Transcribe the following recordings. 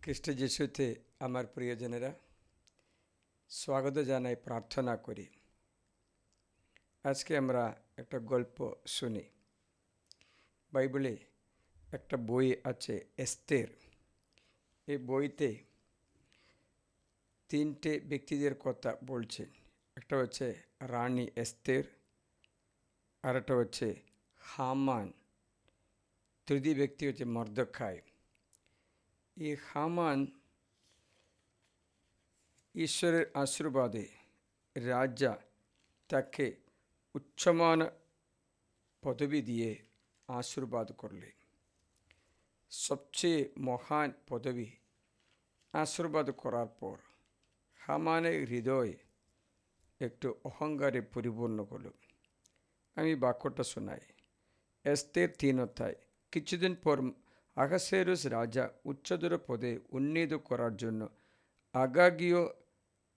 খ্রিস্ট যিশুতে আমার প্রিয়জনেরা, স্বাগত জানাই, প্রার্থনা করি। আজকে আমরা একটা গল্প শুনি। বাইবেলে একটা বই আছে, এস্তের। এই বইতে তিনটে ব্যক্তিদের কথা বলছেন। একটা হচ্ছে রানী এস্তের, আর একটা হচ্ছে হামান, তৃতীয় ব্যক্তি হচ্ছে মর্দখাই। এই হামান ঈশ্বরের আশীর্বাদে রাজা তাকে উচ্চমান পদবি দিয়ে আশীর্বাদ করলেন। সবচেয়ে মহান পদবি আশীর্বাদ করার পর হামানের হৃদয় একটু অহংকারে পরিপূর্ণ হল। আমি বাক্যটা শোনাই। এস্তের 3 অধ্যায়। কিছুদিন পর আহাসেরুস রাজা উচ্চতর পদে উন্নীত করার জন্য আগাগীয়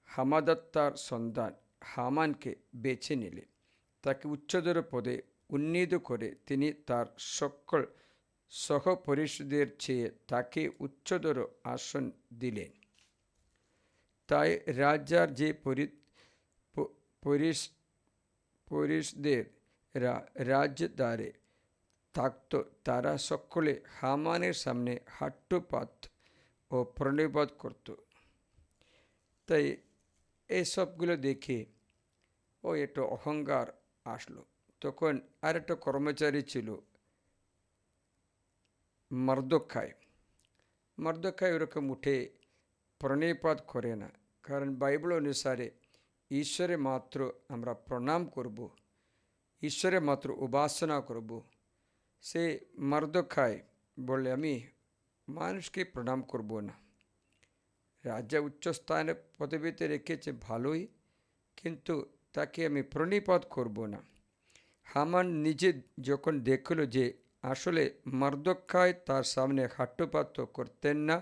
হামাদাত্তার সন্তান হামানকে বেছে নিলেন। তাকে উচ্চতর পদে উন্নীত করে তিনি তার সকল সহপরিষদের চেয়ে তাকে উচ্চতর আসন দিলেন। তাই রাজার যে পরিষদের রাজদ্বারে থাকত, তারা সকলে হামানের সামনে হাট্টুপাত ও প্রণিপাত করত। তাই এসবগুলো দেখে একটু অহংকার আসলো। তখন আর একটা কর্মচারী ছিল, মর্দখাই। মর্দখাই ওরকম উঠে প্রণিপাত করে না, কারণ বাইবেল অনুসারে ঈশ্বরে মাত্র আমরা প্রণাম করব, ঈশ্বরে মাত্র উপাসনা করব। সে মর্দখাই বলে, আমি মানুষকে প্রণাম করব না। রাজা উচ্চস্থানে পদবিতে রেখেছে ভালোই, কিন্তু তাকে আমি প্রণিপাত করব না। হামান নিজে যখন দেখল যে আসলে মর্দখাই তার সামনে হাট্টুপাত করতেন না,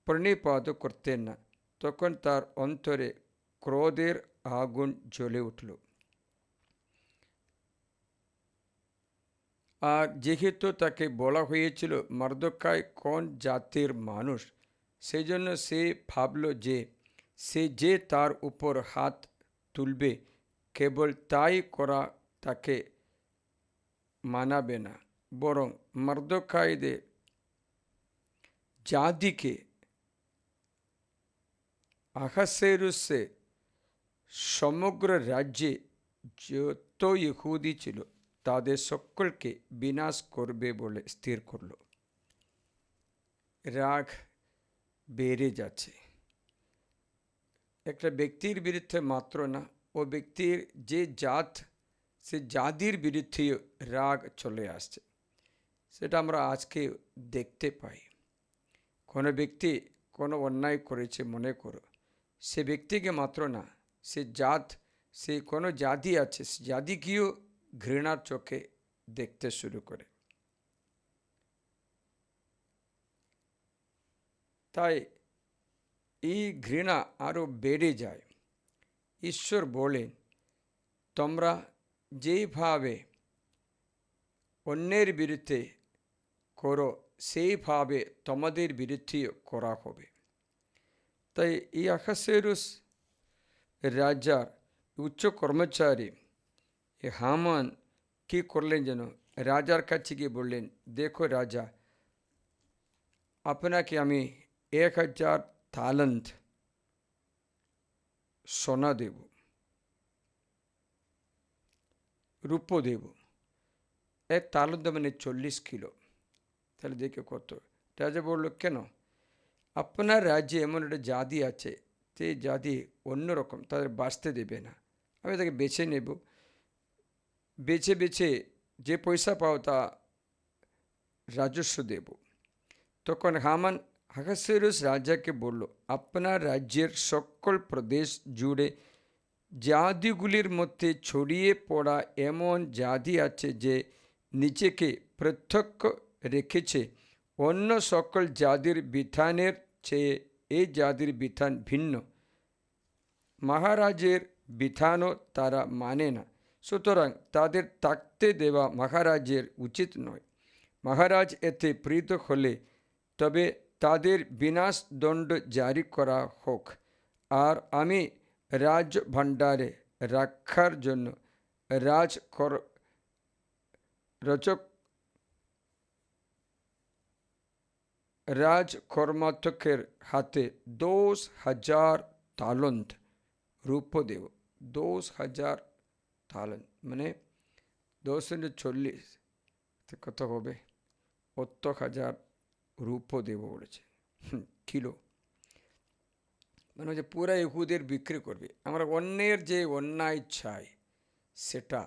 প্রণিপাত করতেন না, তখন তার অন্তরে ক্রোধের আগুন জ্বলে উঠল। আর যেহেতু তাকে বলা হয়েছিল মর্দখাই কোন জাতির মানুষ, সেই জন্য সে ভাবল যে সে যে তার উপর হাত তুলবে, কেবল তাই করা তাকে মানাবে না, বরং মর্দখাইদের জাতিকে আহাসেরুসে সমগ্র রাজ্যে যত ইহুদি ছিল তাদের সকলকে বিনাশ করবে বলে স্থির করল। রাগ বেড়ে যাচ্ছে। একটা ব্যক্তির বিরুদ্ধে মাত্র না, ও ব্যক্তির যে জাত, সে জাতির বিরুদ্ধে রাগ চলে আসছে। সেটা আমরা আজকে দেখতে পাই। কোনো ব্যক্তি কোনো অন্যায় করেছে মনে করো, সে ব্যক্তিকে মাত্র না, সে জাত, সে কোনো জাতি আছে, সে জাতিকেও ঘৃণার চোখে দেখতে শুরু করে। তাই এই ঘৃণা আরও বেড়ে যায়। ঈশ্বর বলেন, তোমরা যেইভাবে অন্যের বিরুদ্ধে করো, সেইভাবে তোমাদের বিরুদ্ধে করা হবে। তাই এই আহাসেরুস রাজার উচ্চ কর্মচারী হামান কি করলেন যেন, রাজার কাছে গিয়ে বললেন, দেখো রাজা, আপনাকে আমি 1000 তালান্ত সোনা দেব, রূপ দেব। 1 তালান্ত মানে 40 কিলো। তাহলে দেখে কত। রাজা বলল, কেন? আপনার রাজ্যে এমন একটা জাতি আছে, সেই জাতি অন্যরকম, তাদের বাঁচতে দেবে না। আমি তাকে বেছে নেব, বেছে বেছে যে পয়সা পাও তা রাজস্ব দেব। তখন হামান আহাসেরুস রাজাকে বলল, আপনার রাজ্যের সকল প্রদেশ জুড়ে জাতিগুলির মধ্যে ছড়িয়ে পড়া এমন জাতি আছে যে নিজেকে পৃথক রেখেছে। অন্য সকল জাতির বিধানের চেয়ে এই জাতির বিধান ভিন্ন। মহারাজের বিধানও তারা মানে না, সুতরাং তাদের থাকতে দেওয়া মহারাজের উচিত নয়। মহারাজ এতে প্রীত হলে তবে তাদের বিনাশ দণ্ড জারি করা হোক, আর আমি রাজ ভাণ্ডারে রাখার জন্য রাজকর্মাধ্যক্ষের হাতে 10,000 তালন্ত রূপ দেব। 10,000 তালন্ত মানে 1040 কত হবে? 70,000 রূপ দেব বলেছে, কিলো। মানে হচ্ছে পুরা ইহুদের বিক্রি করবে। আমরা অন্যের যে অন্যায় চাই সেটা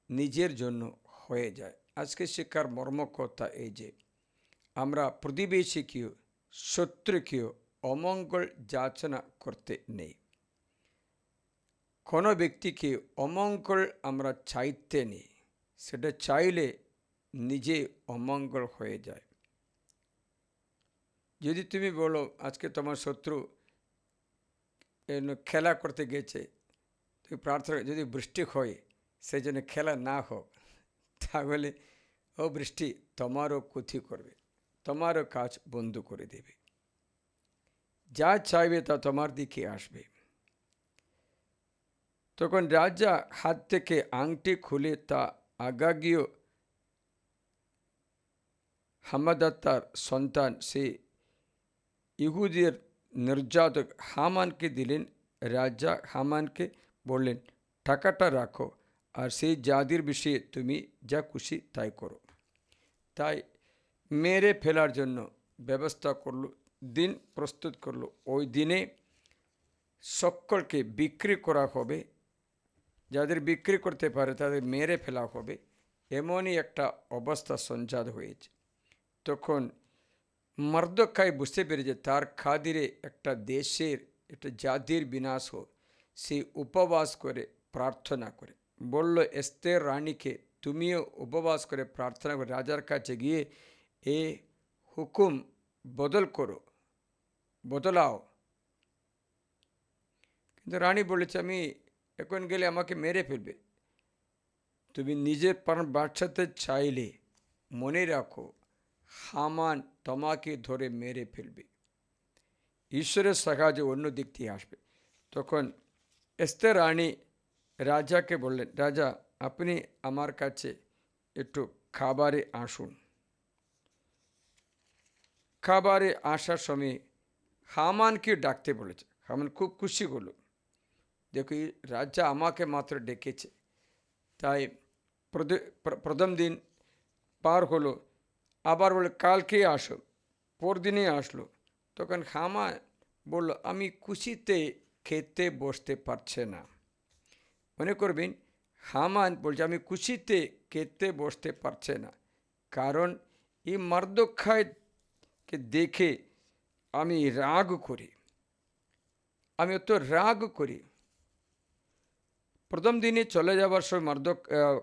নিজের জন্য হয়ে যায়। আজকে শিক্ষার মর্মকথা এই যে আমরা প্রতিবেশীকেও শত্রুকেও অমঙ্গল যাচনা করতে নেই। কোনো ব্যক্তিকে অমঙ্গল আমরা চাইতে নেই, সেটা চাইলে নিজে অমঙ্গল হয়ে যায়। যদি তুমি বলো আজকে তোমার শত্রু খেলা করতে গেছে, তুমি প্রার্থনা যদি বৃষ্টি হয় সেই জন্য খেলা না হোক, তাহলে ও বৃষ্টি তোমারও ক্ষতি করবে, তোমারও কাজ বন্ধ করে দেবে। যা চাইবে তা তোমার দিকে আসবে। তখন রাজা হাত থেকে আংটি খুলে তা আগাগীয় হামাদাতার সন্তান সে ইহুদের নির্যাতক হামানকে দিলেন। রাজা হামানকে বললেন, টাকাটা রাখো, আর সেই জাতির বিষয়ে তুমি যা খুশি তাই করো। তাই মেরে ফেলার জন্য ব্যবস্থা করলো, দিন প্রস্তুত করলো। ওই দিনে সকলকে বিক্রি করা হবে, যাদের বিক্রি করতে পারে তাদের মেরে ফেলা হবে, এমনই একটা অবস্থা সঞ্জাত হয়েছে। তখন মর্দখাই বুঝতে পেরেছে তার খাদিরে একটা দেশের, একটা জাতির বিনাশ হোক, সে উপবাস করে প্রার্থনা করে বলল এস্তের রানীকে, তুমিও উপবাস করে প্রার্থনা করে রাজার কাছে গিয়ে এ হুকুম বদলাও। কিন্তু রানী বলেছে, আমি এখন গেলে আমাকে মেরে ফেলবে। তুমি নিজের প্রাণ বাঁচাতে চাইলে মনে রাখো হামান তোমাকে ধরে মেরে ফেলবে, ঈশ্বরের সাহায্যে অন্য দিক দিয়ে আসবে। তখন এস্তের রানী রাজাকে বললেন, রাজা আপনি আমার কাছে একটু খাবারে আসুন। খাবারে আসার সময় হামানকে ডাকতে বলেছে। হামান খুব খুশি হলো, দেখো রাজা আমাকে মাত্র ডেকেছে। তাই প্রথম দিন পার হলো, আবার বলে কালকে আসো, পরদিনে আসলো। তখন হামান বলল, আমি খুশিতে খেতে বসতে পারছে না। মনে করবেন হামান বলছে আমি খুশিতে খেতে বসতে পারছে না, কারণ এই মর্দখাইকে দেখে আমি রাগ করি, আমি অত রাগ করি। প্রথম দিনে চলে যাবার সময়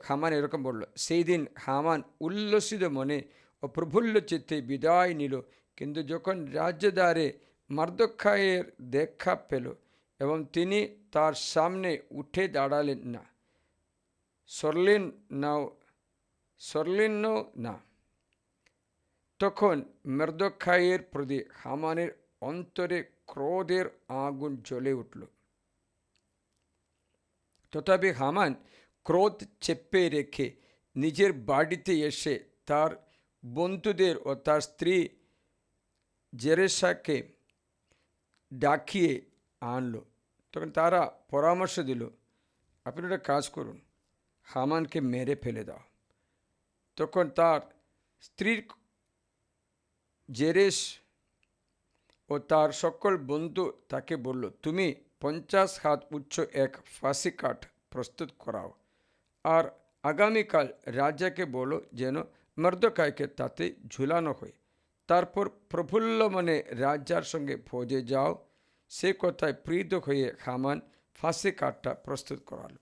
হামান এরকম বলল। সেই দিন হামান উল্লসিত মনে ও প্রফুল্ল চিত্তে বিদায় নিল। কিন্তু যখন রাজদ্বারে মর্দখাইয়ের দেখা পেল এবং তিনি তার সামনে উঠে দাঁড়ালেন না, সরলেন না, তখন মর্দখাইয়ের প্রতি হামানের অন্তরে ক্রোধের আগুন জ্বলে উঠল। তথাপি হামান ক্রোধ চেপে রেখে নিজের বাড়িতে এসে তার বন্ধুদের ও তার স্ত্রী জেরেশাকে ডাকিয়ে আনলো। তখন তারা পরামর্শ দিল, আপনি একটা কাজ করুন, হামানকে মেরে ফেলে দাও। তখন তার স্ত্রীর জেরেশ ও তার সকল বন্ধু তাকে বলল, তুমি 50 হাত উচ্চ এক ফাঁসি কাঠ প্রস্তুত করাও, আর আগামীকাল রাজাকে বলো যেন মর্দখাইকে তাতে ঝুলানো হয়। তারপর প্রফুল্ল মনে রাজার সঙ্গে ভোজে যাও। সে কথায় প্রীত হয়ে হামান ফাঁসি কাঠটা প্রস্তুত করালো।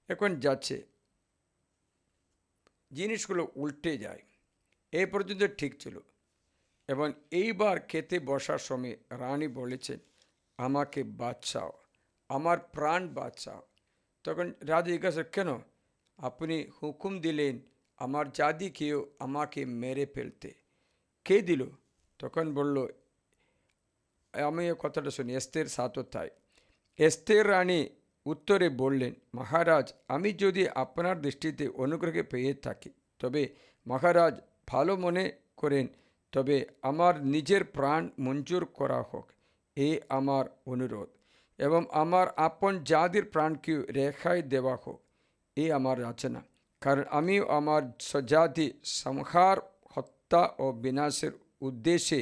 এখন যাচ্ছে, জিনিসগুলো উল্টে যায়। এই পর্যন্ত ঠিক ছিল, এবং এইবার খেতে বসার সময় রানী বলেছেন, আমাকে বাঁচাও, আমার প্রাণ বাঁচাও। তখন রাজা জিজ্ঞাসা, কেন? আপনি হুকুম দিলেন আমার জাতিকেও আমাকে মেরে ফেলতে, কে দিল? তখন বলল, আমি এ কথাটা শুনি, এস্তের 7 অধ্যায়। এস্তের রানী উত্তরে বললেন, মহারাজ, আমি যদি আপনার দৃষ্টিতে অনুগ্রহে পেয়ে থাকি, তবে মহারাজ ভালো মনে করেন, তবে আমার নিজের প্রাণ মঞ্জুর করা হোক, এই আমার অনুরোধ, এবং আমার আপন জাতির প্রাণকে রেখাই দেওয়া হোক, এই আমার যাচনা। কারণ আমি আমার স্বজাতি সংহার, হত্যা ও বিনাশের উদ্দেশ্যে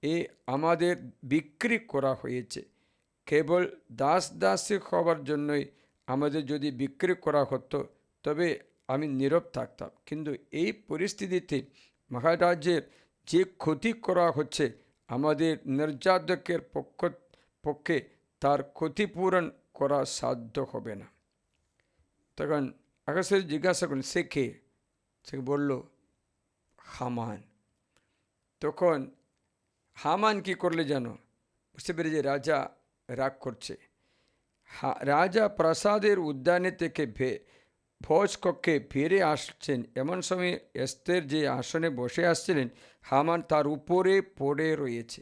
এ আমাদের বিক্রি করা হয়েছে। কেবল দাসী হওয়ার জন্যই আমাদের যদি বিক্রি করা হতো, তবে আমি নীরব থাকতাম। কিন্তু এই পরিস্থিতিতে মহারাজের যে ক্ষতি করা হচ্ছে, আমাদের নির্যাতকের পক্ষে তার ক্ষতিপূরণ করা সাধ্য হবে না। তখন আকাশের জিজ্ঞাসা করলেন, সে কে? সে বলল, হামান। তখন হামান কি করলে জানো? বুঝতে পেরে যে রাজা রাগ করছে। রাজা প্রাসাদের উদ্যানে থেকে ভোজ কক্ষে ফিরে আসছেন, এমন সময় এস্তের যে আসনে বসে আসছিলেন, হামান তার উপরে পড়ে রয়েছে।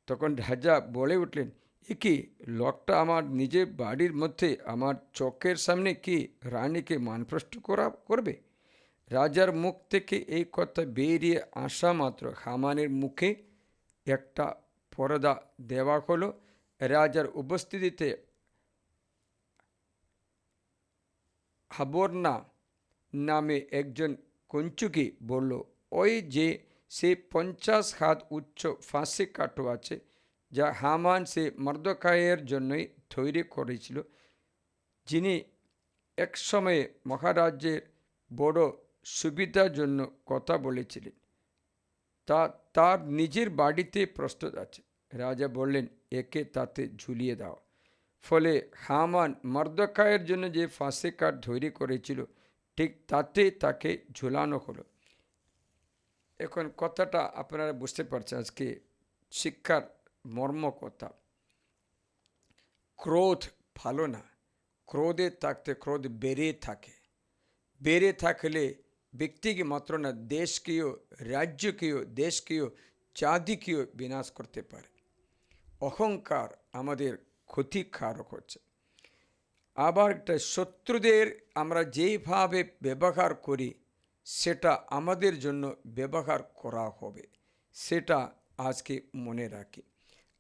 তখন রাজা বলে উঠলেন, এ কি, লোকটা আমার নিজের বাড়ির মধ্যে আমার চোখের সামনে কি রানীকে মানপ্রষ্ট করবে? রাজার মুখ থেকে এই কথা বেরিয়ে আসা মাত্র হামানের মুখে একটা পর্দা দেওয়া হলো। রাজার উপস্থিতিতে হাবর্না নামে একজন কঞ্চুকি বলল, ওই যে সে 50 হাত উচ্চ ফাঁসি কাটো আছে, যা হামান সে মর্দকায়ের জন্যই তৈরি করেছিল, যিনি এক সময়ে মহারাজের বড় সুবিধার জন্য কথা বলেছিলেন, তা তার নিজের বাড়িতে প্রস্তুত আছে। রাজা বললেন, একে তাতে ঝুলিয়ে দাও। ফলে হামান মর্দকায়ের জন্য যে ফাঁসি কাঠ তৈরি করেছিল, ঠিক তাতে তাকে ঝুলানো হলো। এখন কথাটা আপনারা বুঝতে পারছেন, আজকে শিক্ষার মর্ম কথা। ক্রোধ ভালো না। ক্রোধে থাকতে ক্রোধ বেড়ে থাকে। বেড়ে থাকলে ব্যক্তিকে মাত্র না, দেশকেও, রাজ্যকেও, দেশকেও, জাতিকেও বিনাশ করতে পারে। অহংকার আমাদের ক্ষতিকারক হচ্ছে। আবার একটা, শত্রুদের আমরা যেভাবে ব্যবহার করি, সেটা আমাদের জন্য ব্যবহার করা হবে, সেটা আজকে মনে রাখি।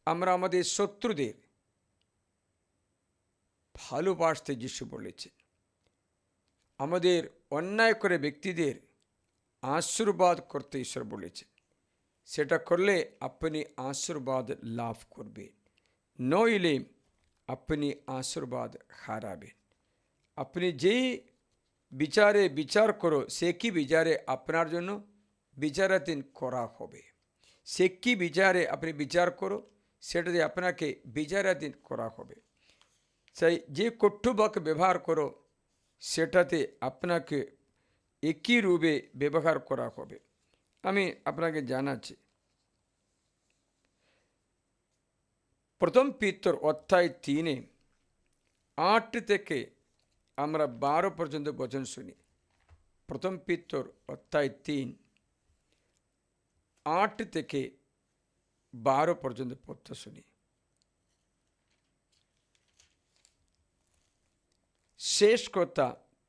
আমরা আমাদের শত্রুদের ভালোবাসতে যিশু বলেছে। আমাদের অন্যায় করে ব্যক্তিদের আশীর্বাদ করতে ঈশ্বর বলেছে। সেটা করলে আপনি আশীর্বাদ লাভ করবেন, নইলে আপনি আশীর্বাদ হারাবেন। আপনি যেই বিচারে বিচার করো, সে কি বিচারে আপনার জন্য বিচারাধীন করা হবে। সে কি বিচারে আপনি বিচার করো, সেটাতে আপনাকে বিচারাধীন করা হবে। সেই যে কটুবাক্য ব্যবহার করো, সেটাতে আপনাকে একই রূপে ব্যবহার করা হবে। আমি আপনাকে জানাচ্ছি, প্রথম পিতর অধ্যায় 3 8 থেকে আমরা 12 পর্যন্ত বচন শুনি। প্রথম পিতর অধ্যায় 3 8 থেকে 12 পর্যন্ত পত্র শুনি। শেষ কথা,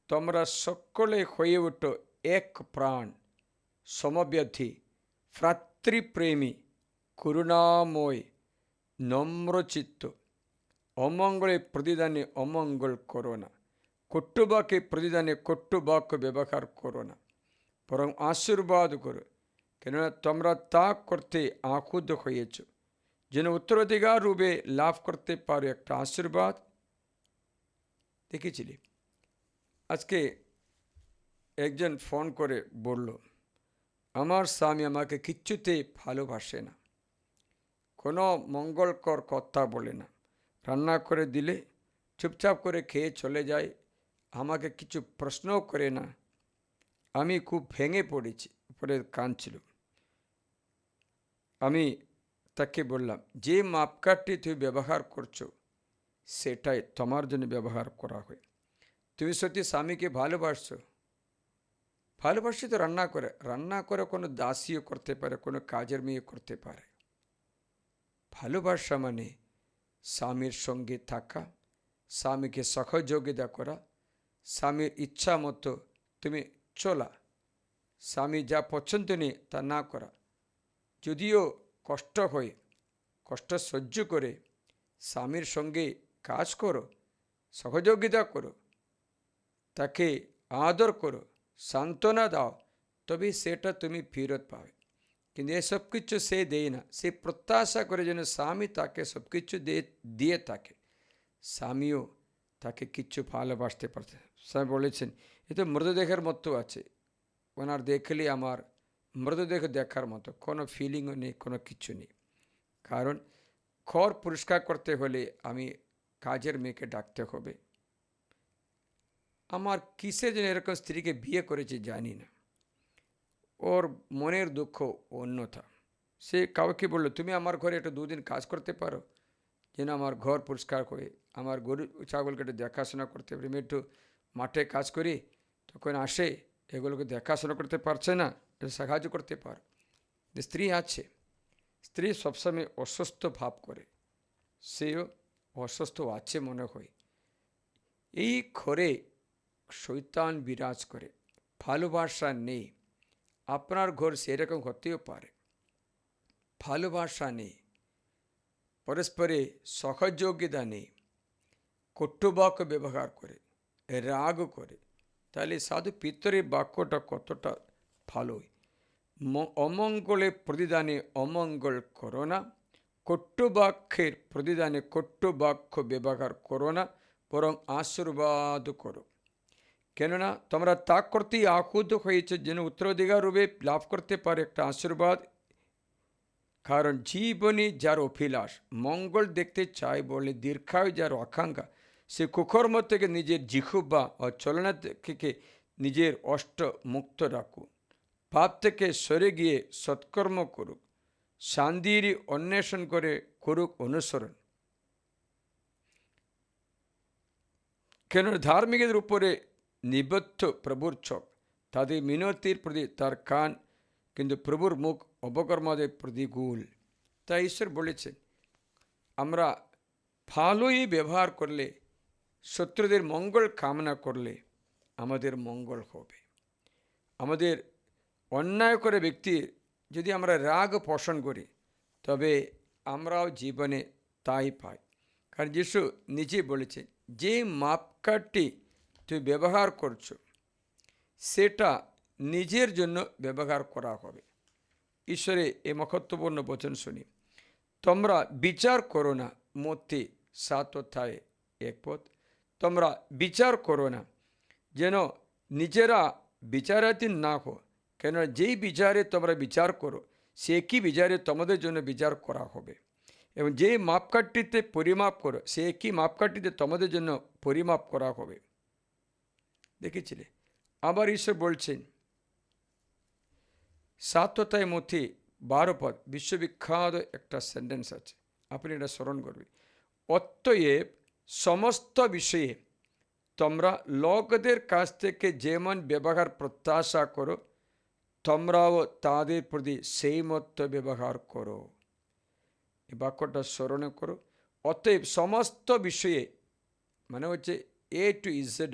তোমরা সকলে হয়ে উঠো এক প্রাণ, সমব্যথী, ভ্রাতৃপ্রেমী, করুণাময়, নম্রচিত্ত, অমঙ্গলে প্রতিদানে অমঙ্গল করো না, কটুবাক্যে প্রতিদানে কটুবাক্য ব্যবহার করো না, বরং আশীর্বাদ করো, কেননা তোমরা তা করতে আকুত হয়েছ, যেন উত্তরাধিকার রূপে লাভ করতে পারো একটা আশীর্বাদ। দেখেছিলি, আজকে একজন ফোন করে বলল, আমার স্বামী আমাকে কিচ্ছুতে ভালোবাসে না, কোনো মঙ্গলকর কথা বলে না, রান্না করে দিলে চুপচাপ করে খেয়ে চলে যায়, আমাকে কিছু প্রশ্নও করে না। আমি খুব ভেঙে পড়েছি, পরে কাঁদছিল। আমি তাকে বললাম, যে মাপকাঠি তুমি ব্যবহার করছো, সেটাই তোমার জন্য ব্যবহার করা হয়। তুমি সত্যি স্বামীকে ভালোবাসছো? ভালোবাসি তো রান্না করে, রান্না করে কোনো দাসীও করতে পারে, কোনো কাজের মেয়ে করতে পারে। ভালোবাসা মানে স্বামীর সঙ্গে থাকা, স্বামীকে সহযোগিতা করা, স্বামীর ইচ্ছা মতো তুমি চলা, স্বামী যা পছন্দ নেই তা না করা। যদিও কষ্ট হয়, কষ্ট সহ্য করে স্বামীর সঙ্গে কাজ করো, সহযোগিতা করো, তাকে আদর করো, সান্ত্বনা দাও, তবে সেটা তুমি ফেরত পাবে। কিন্তু এসব কিছু সে দেয় না, সে প্রত্যাশা করে যেন স্বামী তাকে সব কিছু দিয়ে থাকে, স্বামীও তাকে কিচ্ছু ভালোবাসতে পারছে। স্বামী বলেছেন এ তো মৃতদেহের মতো আছে, ওনার দেখলে আমার মৃতদেহ দেখার মতো, কোনো ফিলিংও নেই, কোনো কিছু নেই। কারণ ঘর পরিষ্কার করতে হলে আমি কাজের মেয়েকে ডাকতে হবে। আমার কিসের জন্য এরকম স্ত্রীকে বিয়ে করেছি জানি না, ওর মনের দুঃখ অন্যথা। সে কাউকে বললো তুমি আমার ঘরে একটু দুদিন কাজ করতে পারো, যেন আমার ঘর পরিষ্কার করে, আমার গরু ছাগলকে একটু দেখাশোনা করতে পারি। আমি একটু মাঠে কাজ করি, তখন আসে, এগুলোকে দেখাশোনা করতে পারছে না, একটু সাহায্য করতে পার। স্ত্রী আছে, স্ত্রী সবসময় অসুস্থ ভাব করে, সেও অসুস্থ আছে মনে হয়। এই ঘরে শয়তান বিরাজ করে, ভালোবাসা নেই। আপনার ঘর সেরকম হতেও পারে, ভালোবাসা নেই, পরস্পরে সহযোগিতা নেই, কটুবাক্য ব্যবহার করে, রাগ করে, তাহলে সাধু পিতরের বাক্যটা কতটা ভালোই। অমঙ্গলে প্রতিদানে অমঙ্গল করো না, কটুবাক্যের প্রতিদানে কটুবাক্য ব্যবহার করো না, বরং আশীর্বাদ করো। কেননা তোমরা তা করতেই আহুত হয়েছে যেন উত্তরাধিকার রূপে লাভ করতে পারে একটা আশীর্বাদ। কারণ জীবনে যার অভিলাষ, মঙ্গল দেখতে চায় বলে দীর্ঘায়ু যার আকাঙ্ক্ষা, সে কুকর্ম থেকে নিজের জিহ্বা ও চলনা থেকে নিজের অষ্ট মুক্ত রাখুক, পাপ থেকে সরে গিয়ে সৎকর্ম করুক, শান্তির অন্বেষণ করে করুক অনুসরণ। কেন ধার্মিকদের উপরে নিবদ্ধ প্রভুর চোখ, তাদের মিনতির প্রতি তার কান, কিন্তু প্রভুর মুখ অপকর্মদের প্রতিকূল। তাই ঈশ্বর বলেছেন আমরা ভালোই ব্যবহার করলে, শত্রুদের মঙ্গল কামনা করলে আমাদের মঙ্গল হবে। আমাদের অন্যায় করে ব্যক্তির যদি আমরা রাগ পোষণ করি, তবে আমরাও জীবনে তাই পাই। কারণ যিশু নিজে বলেছে যে মাপকাঠি তুমি ব্যবহার করছো সেটা নিজের জন্য ব্যবহার করা হবে। ঈশ্বরে এ মহত্বপূর্ণ বচন শুনি, তোমরা বিচার করো না, মতে 7 অধ্যায়ে 1 পদ, তোমরা বিচার করো না যেন নিজেরা বিচারাধীন না হো, কেন যেই বিচারে তোমরা বিচার করো সে একই বিচারে তোমাদের জন্য বিচার করা হবে, এবং যেই মাপকাঠিতে পরিমাপ করো সে একই মাপকাঠিতে তোমাদের জন্য পরিমাপ করা হবে। দেখেছিলে? আবার ঈশ্বর বলছেন 7 অধ্যায়ের মধ্যে 12 পদ, বিশ্ববিখ্যাত একটা সেন্টেন্স আছে, আপনি এটা স্মরণ করবেন। অতএব সমস্ত বিষয়ে তোমরা লোকদের কাছ থেকে যেমন ব্যবহার প্রত্যাশা করো, তোমরাও তাদের প্রতি সেই মতো ব্যবহার করো। এই বাক্যটা স্মরণ করো। অতএব সমস্ত বিষয়ে মানে হচ্ছে এ টু ইজেড,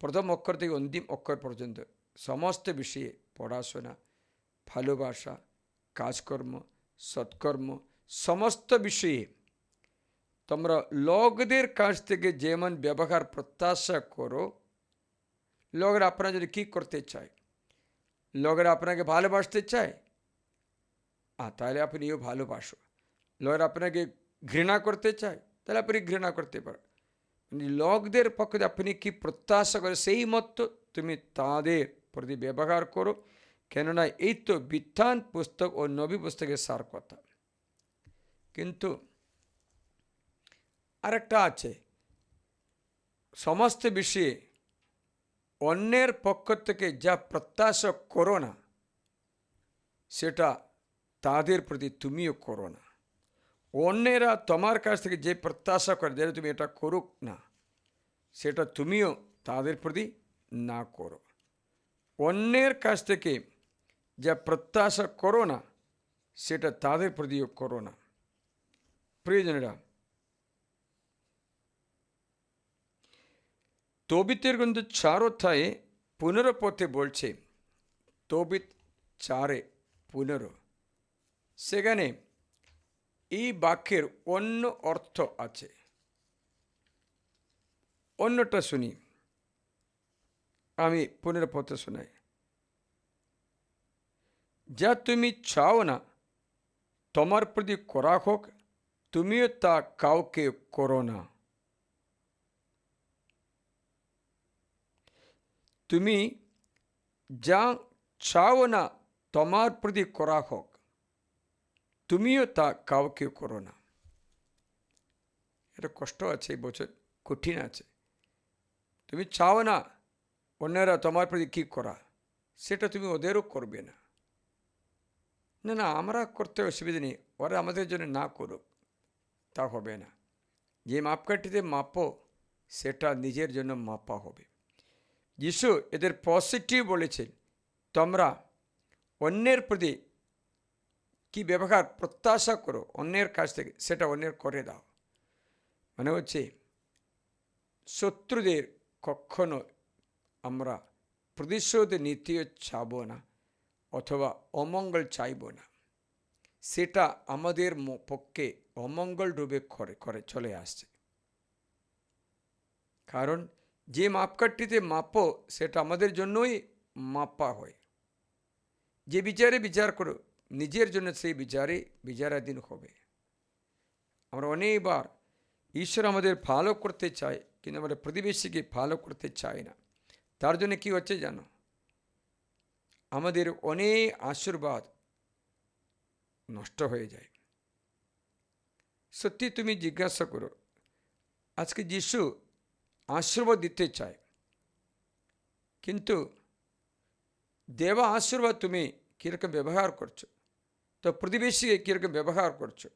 প্রথম অক্ষর থেকে অন্তিম অক্ষর পর্যন্ত সমস্ত বিষয়ে, পড়াশোনা, ভালোবাসা, কাজকর্ম, সৎকর্ম, সমস্ত বিষয়ে তোমরা লোকদের কাছ থেকে যেমন ব্যবহার প্রত্যাশা করো। লোকেরা আপনারা যদি কী করতে চায়, লোকেরা আপনাকে ভালোবাসতে চায়, তাহলে আপনিও ভালোবাসো। লোকেরা আপনাকে ঘৃণা করতে চায়, তাহলে আপনি ঘৃণা করতে পারো। লোকদের পক্ষে আপনি কি প্রত্যাশা করে সেই মতো তুমি তাদের প্রতি ব্যবহার করো, কেননা এই তো বিধান পুস্তক ও নবী পুস্তকের সার কথা। কিন্তু আরেকটা আছে, সমস্ত বিষয়ে অন্যের পক্ষ থেকে যা প্রত্যাশা করো না সেটা তাদের প্রতি তুমিও করো না। অন্যেরা তোমার কাছ থেকে যে প্রত্যাশা করে যেন তুমি এটা করুক না, সেটা তুমিও তাদের প্রতি না করো। অন্যের কাছ থেকে যা প্রত্যাশা করো না সেটা তাদের প্রতিও করো না। প্রিয়জনেরা, তোবিতের গ্রন্থ 4 অধ্যায়ে 15 পথে বলছে, তোবিত 4:15, সেখানে এই বাক্যের অন্য অর্থ আছে। অন্যটা শুনি, আমি 15 পথে শোনাই। যা তুমি চাও না তোমার প্রতি করা হোক, তুমিও তা কাউকে করো না। তুমি যা চাও না তোমার প্রতি করা হোক, তুমিও তা কাউকে করো না। এটা কষ্ট আছে, এই বছর কঠিন আছে। তুমি চাও না অন্যরা তোমার প্রতি কী করা, সেটা তুমি ওদেরও করবে না। না না, আমরা করতে অসুবিধা নেই, ওরা আমাদের জন্য না করুক, তা হবে না। যে মাপকাঠিতে মাপো সেটা নিজের জন্য মাপা হবে। যিশু এদের পজিটিভ বলেছেন, তোমরা অন্যের প্রতি কি ব্যবহার প্রত্যাশা করো অন্যের কাছ থেকে, সেটা অন্যের করে দাও। মানে হচ্ছে শত্রুদের কখনো আমরা প্রতিশোধ নিতে চাব না, অথবা অমঙ্গল চাইব না। সেটা আমাদের পক্ষে অমঙ্গল রূপে করে চলে আসছে। কারণ যে মাপকাঠিতে মাপো সেটা আমাদের জন্যই মাপা হয়। যে বিচারে বিচার করো নিজের জন্য, সেই বিচারাধীন হবে। আমরা অনেকবার ঈশ্বর আমাদের ভালো করতে চাই, কিন্তু আমরা প্রতিবেশীকে ভালো করতে চাই না। তার জন্য কি হচ্ছে জানো, আমাদের অনেক আশীর্বাদ নষ্ট হয়ে যায়। সত্যি তুমি জিজ্ঞাসা করো, আজকে যিশু আশীর্বাদ দিতে চায়, কিন্তু দেওয়া আশীর্বাদ তুমি কীরকম ব্যবহার করছো, তো প্রতিবেশীকে কীরকম ব্যবহার করছো,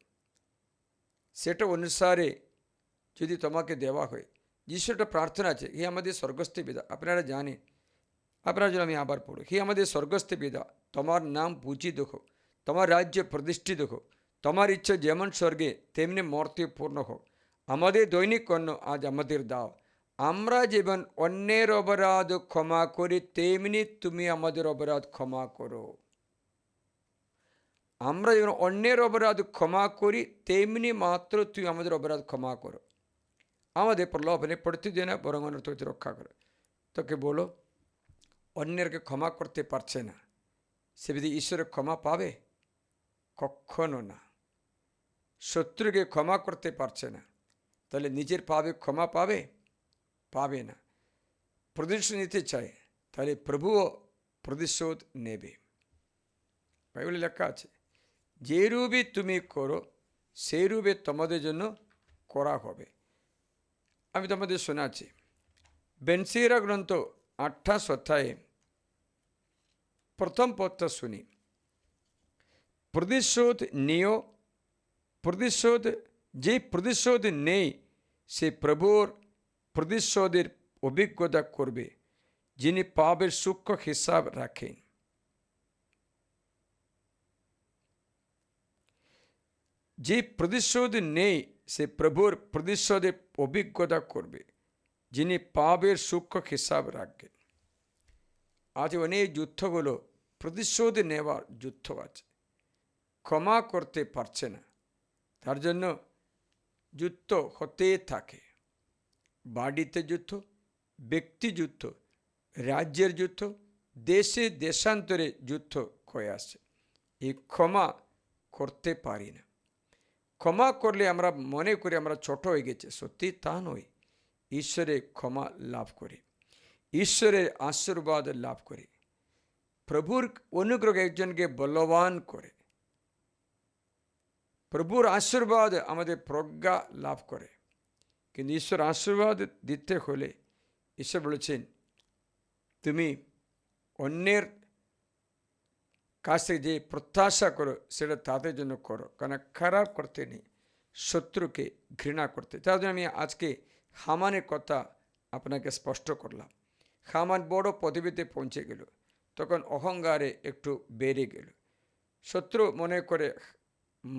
সেটা অনুসারে যদি তোমাকে দেওয়া হয়। যিশুটা প্রার্থনা আছে, হে আমাদের স্বর্গস্থ পিতা, আপনারা জানেন, আপনার জন্য আমি আবার পড়ো, হে আমাদের স্বর্গস্থ পিতা, তোমার নাম পূজিত হোক, তোমার রাজ্য প্রতিষ্ঠিত হোক, তোমার ইচ্ছা যেমন স্বর্গে তেমনি মর্তে পূর্ণ হোক। আমাদের দৈনিক অন্ন আজ আমাদের দাও, আমরা যেমন অন্যের অপরাধ ক্ষমা করি তেমনি তুমি আমাদের অপরাধ ক্ষমা করো। আমরা যেমন অন্যের অপরাধ ক্ষমা করি তেমনি মাত্র তুই আমাদের অপরাধ ক্ষমা করো। আমাদের প্রলোভনে পড়তে দে না, বরং অনর্থ হতে রক্ষা করো। তোকে বলো, অন্যেরকে ক্ষমা করতে পারছে না, সে যদি ঈশ্বরের ক্ষমা পাবে? কখনো না। শত্রুকে ক্ষমা করতে পারছে না, তাহলে নিজের পাবে ক্ষমা পাবে? পাবে না। প্রতিশোধ নিতে চায়, তাহলে প্রভুও প্রতিশোধ নেবে। বাইবেলে লেখা আছে, যে রূপে তুমি করো সেই রূপে তোমাদের জন্য করা হবে। আমি তোমাদের শোনাচ্ছি, বেনসিরা গ্রন্থ 28 অধ্যায়ে প্রথম পদটা শুনি। প্রতিশোধ নিও, যে প্রতিশোধ নেই সে প্রভুর প্রতিশোধের অভিজ্ঞতা করবে, যিনি পাপের সূক্ষ্ম হিসাব রাখেন। যে প্রতিশোধ নেই সে প্রভুর প্রতিশোধের অভিজ্ঞতা করবে, যিনি পাপের সূক্ষ্ম হিসাব রাখেন। আজ অনেক যুদ্ধগুলো প্রতিশোধ নেওয়ার যুদ্ধ আছে, ক্ষমা করতে পারছে না, তার জন্য যুদ্ধ হতে থাকে। বাড়িতে যুদ্ধ, ব্যক্তি যুদ্ধ, রাজ্যের যুদ্ধ, দেশে দেশান্তরে যুদ্ধ হয়ে আসছে। এই ক্ষমা করতে পারি না। ক্ষমা করলে আমরা মনে করি আমরা ছোট হয়ে গেছে, সত্যি তা নয়। ঈশ্বরের ক্ষমা লাভ করে, ঈশ্বরের আশীর্বাদ লাভ করে, প্রভুর অনুগ্রহ একজনকে বলবান করে, প্রভুর আশীর্বাদ আমাদের প্রজ্ঞা লাভ করে। কিন্তু ঈশ্বর আশীর্বাদ দিতে হলে ঈশ্বর বলেছেন, তুমি অন্যের কাছ থেকে যে প্রত্যাশা করো সেটা তাদের জন্য করো, কারণ খারাপ করতে নেই, শত্রুকে ঘৃণা করতে। তার জন্য আমি আজকে হামানের কথা আপনাকে স্পষ্ট করলাম। হামান বড় পদবীতে পৌঁছে গেল, তখন অহংকারে একটু বেড়ে গেল। শত্রু মনে করে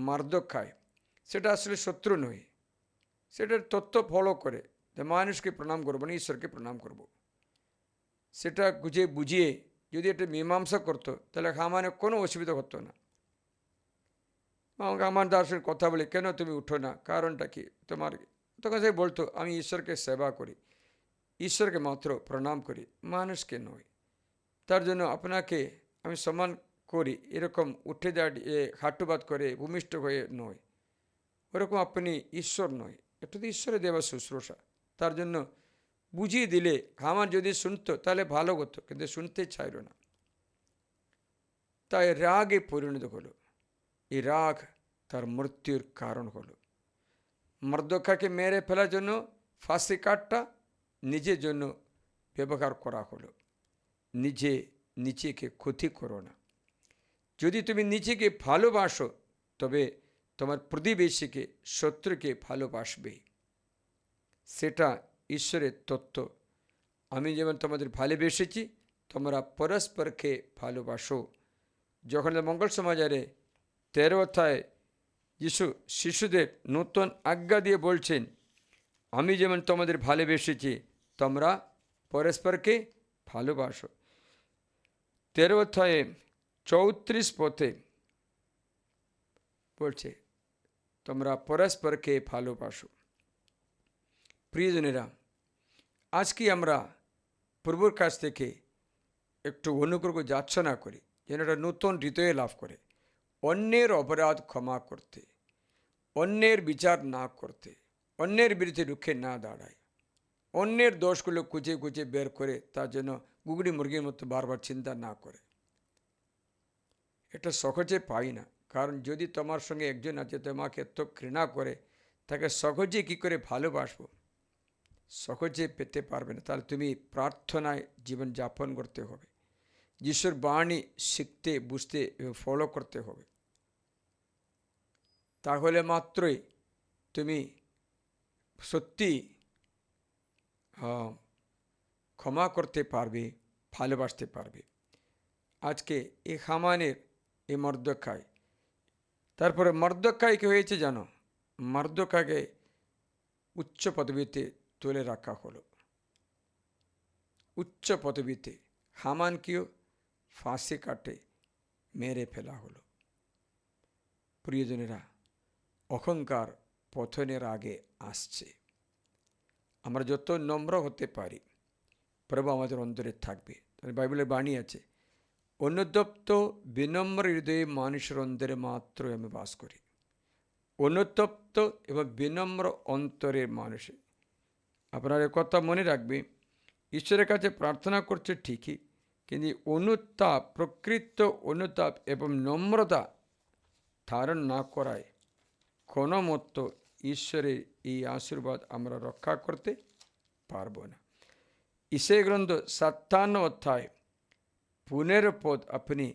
মর্দখাই, সেটা আসলে শত্রু নয়, সেটার তত্ত্ব ফলো করে যে মানুষকে প্রণাম করবো না, ঈশ্বরকে প্রণাম করব। সেটা বুঝিয়ে যদি এটা মীমাংসা করতো তাহলে হামানের কোনো অসুবিধা হতো না। আমাকে আমার দাসের কথা বলে, কেন তুমি উঠো না, কারণটা কি তোমার? তখন সে বলতো, আমি ঈশ্বরকে সেবা করি, ঈশ্বরকে মাত্র প্রণাম করি, মানুষকে নয়। তার জন্য আপনাকে আমি সম্মান করি, এরকম উঠে দাঁড়িয়ে হাঁটুবাদ করে ভূমিষ্ঠ হয়ে নয়। ওরকম আপনি ঈশ্বর নয়, এটা তো ঈশ্বরের দেওয়া শুশ্রূষা। তার জন্য বুঝিয়ে দিলে আমার যদি শুনতো তাহলে ভালো হতো, কিন্তু শুনতে চাইল না। তাই রাগে পরিণত হলো। এই রাগ তার মৃত্যুর কারণ হলো। মর্দখাকে মেরে ফেলার জন্য ফাঁসি কাঠটা নিজের জন্য ব্যবহার করা হলো। নিজেকে ক্ষতি করো না। যদি তুমি নিজেকে ভালোবাসো তবে তোমার প্রতিবেশীকে, শত্রুকে ভালোবাসবে। সেটা ঈশ্বরের তত্ত্ব। আমি যেমন তোমাদের ভালোবেসেছি, তোমরা পরস্পরকে ভালোবাসো। যখন মঙ্গল সমাচারে 13 অধ্যায়ে যিশু শিশুদের নতুন আজ্ঞা দিয়ে বলছেন, আমি যেমন তোমাদের ভালোবেসেছি তোমরা পরস্পরকে ভালোবাসো। 13 অধ্যায়ে 34 পথে বলছে তোমরা পরস্পরকে ভালোবাসো। প্রিয়জনেরা, আজকে আমরা প্রভুর কাছ থেকে একটু অনুগ্রহ যাচনা করি যেন একটা নতুন হৃদয় লাভ করে, অন্যের অপরাধ ক্ষমা করতে, অন্যের বিচার না করতে, অন্যের বিরুদ্ধে রুখে না দাঁড়ায়, অন্যের দোষগুলো খুঁজে খুঁজে বের করে তার জন্য গুগড়ি মুরগির মতো বারবার চিন্তা না করে। এটা সহজে পাই না, কারণ যদি তোমার সঙ্গে একজন আছে তোমাকে এত ঘৃণা করে, তাকে সহজে কি করে ভালোবাসবো? সহজে পেতে পারবে না। তাহলে তুমি প্রার্থনায় জীবন যাপন করতে হবে, যিশুর বাণী শিখতে, বুঝতে, ফলো করতে হবে। তাহলে মাত্রই তুমি সত্যি ক্ষমা করতে পারবে, ভালোবাসতে পারবে। আজকে এই হামানের এই মর্দখাই, তারপরে মর্দখাই কি হয়েছে জানো? মর্দখাকে উচ্চ পদবীতে তুলে রাখা হলো, উচ্চ পদবীতে। হামানকেও ফাঁসি কাটে মেরে ফেলা হলো। প্রিয়জনেরা, অহংকার পতনের আগে আসছে। আমরা যত নম্র হতে পারি প্রভু আমাদের অন্তরে থাকবে। বাইবেলের বাণী আছে, অনুতপ্ত বিনম্র হৃদয়ে মানুষের অন্তরে মাত্র আমি বাস করি। অনুতপ্ত এবং বিনম্র অন্তরের মানুষে। আপনার কথা মনে রাখবে, ঈশ্বরের কাছে প্রার্থনা করছে ঠিকই, কিন্তু অনুতাপ, প্রকৃত অনুতাপ এবং নম্রতা ধারণ না করায় কোনো মতো ঈশ্বরের এই আশীর্বাদ আমরা রক্ষা করতে পারবো না। ইসাইয়া গ্রন্থ 57 অধ্যায় 15 পদ আপনি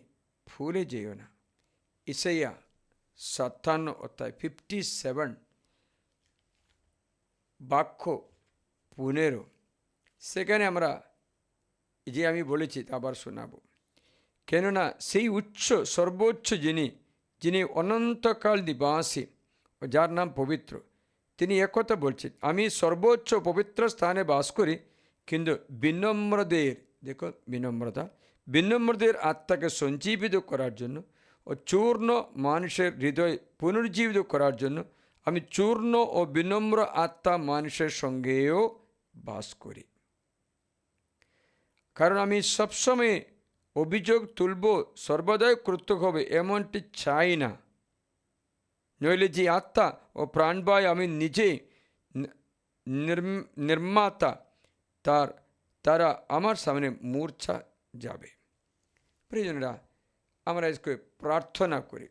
ভুলে যেও না। ইসাইয়া 57 অধ্যায় 57 বাক্য 15, সেখানে আমরা যে আমি বলেছি আবার শোনাবো। কেননা সেই সর্বোচ্চ যিনি অনন্তকাল নিবাসী ও যার নাম পবিত্র, তিনি একথা বলছেন, আমি সর্বোচ্চ পবিত্র স্থানে বাস করি, কিন্তু বিনম্রদের, দেখো বিনম্রতা, বিনম্রদের আত্মাকে সঞ্জীবিত করার জন্য ও চূর্ণ মানুষের হৃদয় পুনর্জীবিত করার জন্য আমি চূর্ণ ও বিনম্র আত্মা মানুষের সঙ্গেও বাস করি। কারণ আমি সবসময় অভিযোগ তুলব, সর্বদাই কর্তৃক হবে এমনটি চাই না। নইলে যে আত্মা ও প্রাণবায় আমি নিজে নির্মাতা, তারা আমার সামনে মূর্ছা যাবে। প্রিয়জনেরা, আমরা আজকে প্রার্থনা করি,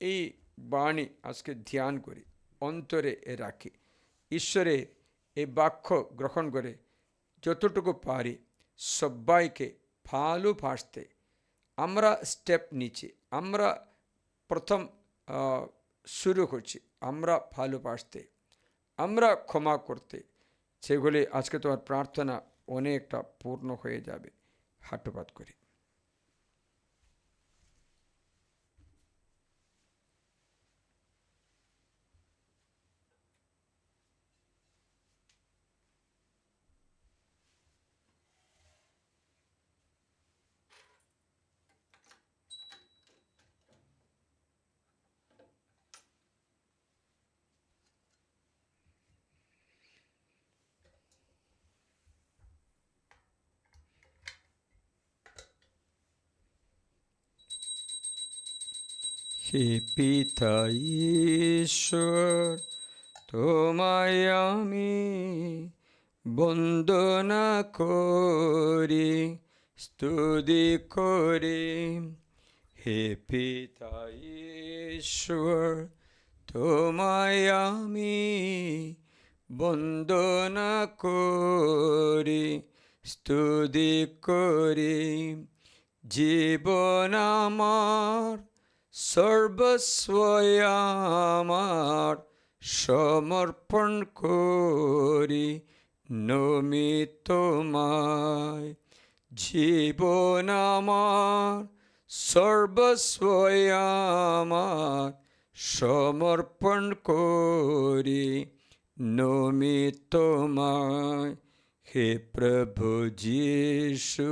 এই বাণী আজকে ধ্যান করি, অন্তরে রাখি, ঈশ্বরের এই বাক্য গ্রহণ করে যতটুকু পারি সবাইকে ভালোবাসতে আমরা স্টেপ নিচ্ছি, আমরা প্রথম শুরু করছি, আমরা ভালোবাসতে, আমরা ক্ষমা করতে। সেগুলি আজকে তোমার প্রার্থনা অনেকটা পূর্ণ হয়ে যাবে। হাঁটুপাত করি। হে পিতা ঈশ্বর, তোমায় আমি বন্দনা করি, স্তুতি করি। হে পিতা ঈশ্বর, তোমায় আমি বন্দনা করি, স্তুতি করি। জীবন আমার, সর্বস্ব আমার, সমর্পণ করি নমিত তোমায়। জীবন আমার, সর্বস্ব আমার, সমর্পণ করি নমিত তোমায়। হে প্রভু যীশু,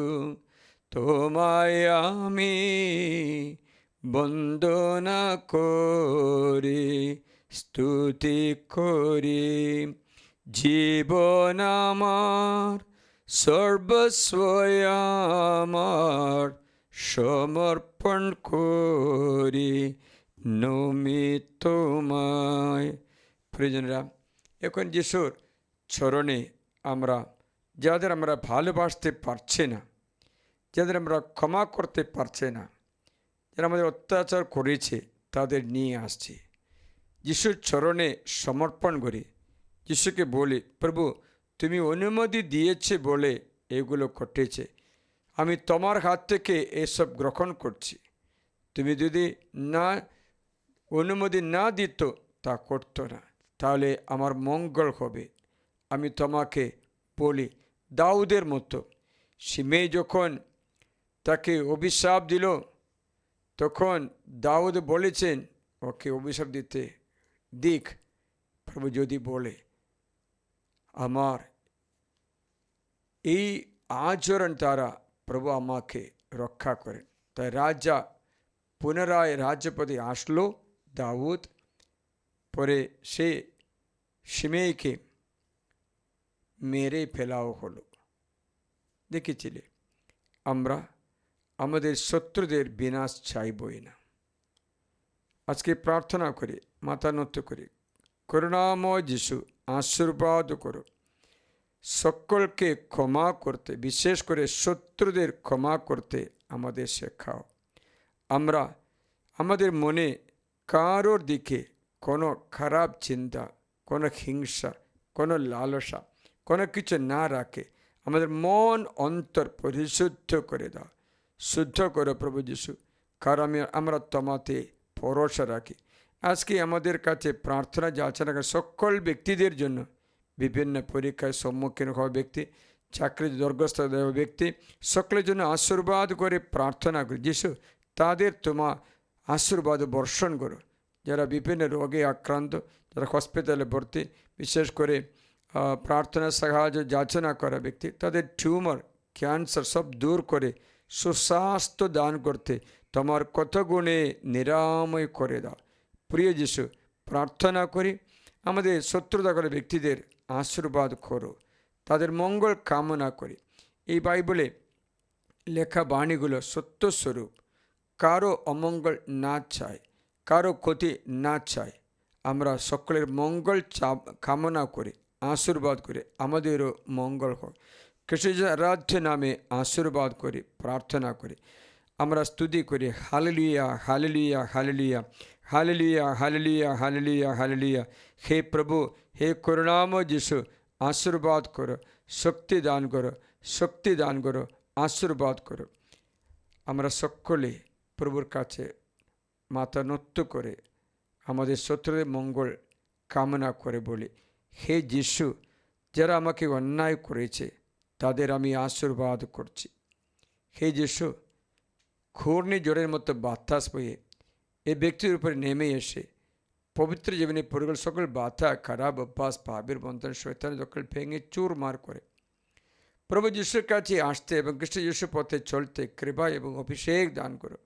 তোমায় আমি বন্দনা করি, স্তুতি করি। জীবন আমার, সর্বস্ব আমার, সমর্পণ করি নমিত তোমায়। প্রিয়জনরা, এখন যিশুর চরণে আমরা যাদের আমরা ভালোবাসতে পারছি না, যাদের আমরা ক্ষমা করতে পারছে না, যারা আমাদের অত্যাচার করেছে, তাদের নিয়ে আসছি। যিশুর চরণে সমর্পণ করি। যিশুকে বলি, প্রভু তুমি অনুমতি দিয়েছে বলে এগুলো ঘটেছে, আমি তোমার হাত থেকে এসব গ্রহণ করছি। তুমি যদি না অনুমতি না দিত, তা করতো না, তাহলে আমার মঙ্গল হবে। আমি তোমাকে বলি, দাউদের মতো শিমেই যখন তাকে অভিশাপ দিল, তখন দাউদ বলেছেন ওকে অভিশাপ দিতে দিক, প্রভু যদি বলে। আমার এই আচরণ দ্বারা প্রভু আমাকে রক্ষা করেন। তাই রাজা পুনরায় রাজ্যপদে আসলো দাউদ। পরে সে শিমেইকে মেরে ফেলাও হলো। দেখেছিলে, আমরা আমাদের শত্রুদের বিনাশ চাইবই না। আজকে প্রার্থনা করে মাথা নত করে, করুণাময় যিশু আশীর্বাদ করো, সকলকে ক্ষমা করতে, বিশেষ করে শত্রুদের ক্ষমা করতে আমাদের শেখাও। আমরা আমাদের মনে কারোর দিকে কোনো খারাপ চিন্তা, কোনো হিংসা, কোনো লালসা, কোনো কিছু না রাখে আমাদের মন অন্তর পরিশুদ্ধ করে দাও। শুদ্ধ করো প্রভু যিশু, কারণ আমরা তোমাতে ভরসা রাখি। আজকে আমাদের কাছে প্রার্থনা যাচনা করে সকল ব্যক্তিদের জন্য, বিভিন্ন পরীক্ষায় সম্মুখীন হওয়া ব্যক্তি, চাকরি দরখাস্ত দেওয়া ব্যক্তি, সকলের জন্য আশীর্বাদ করে প্রার্থনা করি। যিশু তাদের তোমার আশীর্বাদ বর্ষণ করো। যারা বিভিন্ন রোগে আক্রান্ত, যারা হসপিটালে ভর্তি, বিশেষ করে প্রার্থনা সাহায্য যাচনা করা ব্যক্তি, তাদের টিউমার, ক্যান্সার সব দূর করে সুস্বাস্থ্য দান করতে তোমার কত গুণে নিরাময় করে দাও। প্রিয় যিশু, প্রার্থনা করি আমাদের শত্রুতা করে ব্যক্তিদের আশীর্বাদ করো, তাদের মঙ্গল কামনা করি। এই বাইবেলে লেখা বাণীগুলো সত্যস্বরূপ, কারো অমঙ্গল না চায়, কারো ক্ষতি না চায়। আমরা সকলের মঙ্গল কামনা করে আশীর্বাদ করে আমাদেরও মঙ্গল হোক। খ্রিস্ট আরাধ্য নামে আশীর্বাদ করে প্রার্থনা করে আমরা স্তুতি করি, hallelujah hallelujah hallelujah hallelujah hallelujah hallelujah hallelujah. হে প্রভু, হে করুণাময় যিশু, আশীর্বাদ করো, শক্তি দান করো, শক্তি দান করো, আশীর্বাদ করো। আমরা সকলে প্রভুর কাছে মাথা নত করে আমাদের শত্রুদের মঙ্গল কামনা করে বলি, হে যিশু, যারা আমাকে অন্যায় করেছে তাদের আমি আশীর্বাদ করছি। হে যিশু, ঘূর্ণিঝড়ের মতো বাতাস বয়ে এই ব্যক্তির উপরে নেমে এসে পবিত্র জীবনে পরিগল সকল বাধা, খারাপ অভ্যাস, পাপের বন্ধন, শয়তানের দখল ভেঙে চুরমার করে প্রভু যিশুর কাছে আসতে এবং খ্রিস্ট যিশু পথে চলতে কৃপা এবং অভিষেক দান করো।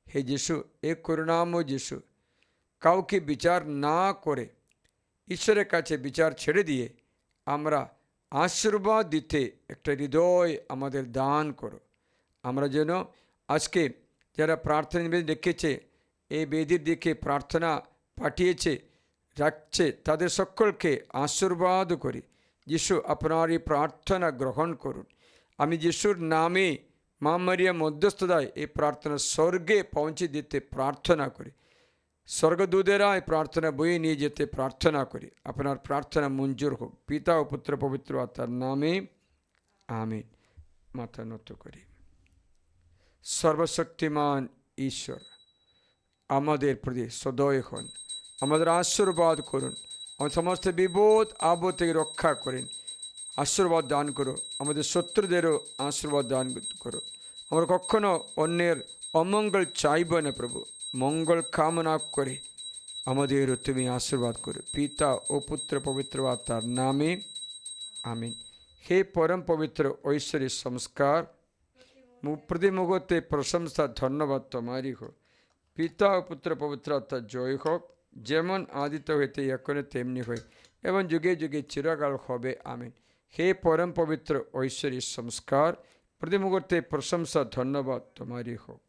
হে যিশু, এ করুণাময় যিশু, কাউকে বিচার না করে ঈশ্বরের কাছে বিচার ছেড়ে দিয়ে আমরা আশীর্বাদ দিতে একটা হৃদয় আমাদের দান করো। আমরা যেন আজকে যারা প্রার্থনা নিবেদন রেখেছে এই বেদির দিকে প্রার্থনা পাঠিয়েছে, রাখছে, তাদের সকলকে আশীর্বাদ করি। যিশু, আপনার এই প্রার্থনা গ্রহণ করুন। আমি যিশুর নামে মা মারিয়া মধ্যস্থতায় এই প্রার্থনা স্বর্গে পৌঁছে দিতে প্রার্থনা করি। স্বর্গদূতেরা এই প্রার্থনা বয়ে নিয়ে যেতে প্রার্থনা করি। আপনার প্রার্থনা মঞ্জুর হোক, পিতা ও পুত্র পবিত্র আত্মার নামে, আমিন। মাথা নত করি। সর্বশক্তিমান ঈশ্বর, আমাদের প্রতি সদয় হন, আমাদের আশীর্বাদ করুন, আমাদের সমস্ত বিপদ আপদ থেকে রক্ষা করেন, আশীর্বাদ দান করো। আমাদের শত্রুদেরও আশীর্বাদ দান করো। আমরা কখনো অন্যের অমঙ্গল চাইব না প্রভু, মঙ্গল কামনা করে আমাদেরও তুমি আশীর্বাদ করো। পিতা ও পুত্র পবিত্র আত্মার নামে, আমিন। হে পরম পবিত্র ঐশ্বরিক সংস্কার, প্রতি মুহূর্তে প্রশংসা ধন্যবাদ তোমারই হোক। পিতা ও পুত্র পবিত্র আত্মা জয় হোক, যেমন আদিত হইতে এখন তেমনি হয় এবং যুগে যুগে চিরকাল হবে, আমিন। হে পরম পবিত্র ঐশ্বরিক সংস্কার, প্রতি মুহূর্তে প্রশংসা ধন্যবাদ তোমারই হোক।